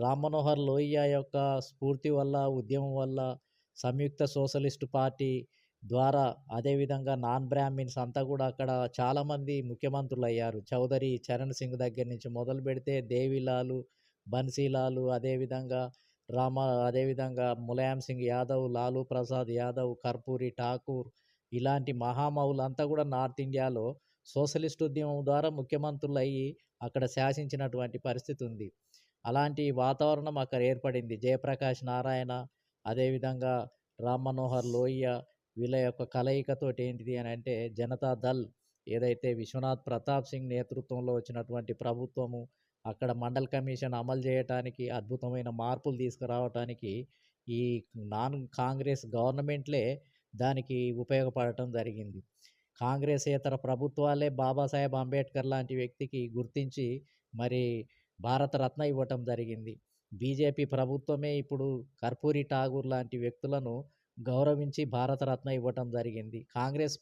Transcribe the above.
రామ్ మనోహర్ లోహియా యొక్క స్ఫూర్తి వల్ల, ఉద్యమం వల్ల సంయుక్త సోషలిస్ట్ పార్టీ ద్వారా అదేవిధంగా నాన్ బ్రాహ్మిన్స్ అంతా కూడా అక్కడ చాలామంది ముఖ్యమంత్రులయ్యారు. చౌదరి చరణ్ సింగ్ దగ్గర నుంచి మొదలుపెడితే దేవిలాలు, బన్సీలాలు అదేవిధంగా రామ అదేవిధంగా ములాయం సింగ్ యాదవ్, లాలూ ప్రసాద్ యాదవ్, కర్పూరి ఠాకూర్ ఇలాంటి మహామహులంతా కూడా నార్త్ ఇండియాలో సోషలిస్ట్ ఉద్యమం ద్వారా ముఖ్యమంత్రులయ్యి అక్కడ శాసించినటువంటి పరిస్థితి ఉంది. అలాంటి వాతావరణం అక్కడ ఏర్పడింది. జయప్రకాష్ నారాయణ, అదేవిధంగా రామ్ మనోహర్ లోహియా వీళ్ళ యొక్క కలయికతోటి ఏంటిది అని అంటే జనతా దళ్ ఏదైతే విశ్వనాథ్ ప్రతాప్ సింగ్ నేతృత్వంలో వచ్చినటువంటి ప్రభుత్వము అక్కడ మండల్ కమిషన్ అమలు చేయటానికి అద్భుతమైన మార్పులు తీసుకురావటానికి ఈ నాన్ కాంగ్రెస్ గవర్నమెంట్లే దానికి ఉపయోగపడటం జరిగింది. కాంగ్రెసేతర ప్రభుత్వాలే బాబాసాహెబ్ అంబేద్కర్ లాంటి వ్యక్తికి గుర్తించి మరి భారతరత్న ఇవ్వటం జరిగింది. బీజేపీ ప్రభుత్వమే ఇప్పుడు కర్పూరి ఠాగూర్ లాంటి వ్యక్తులను గౌరవించి భారతరత్న ఇవ్వటం జరిగింది. కాంగ్రెస్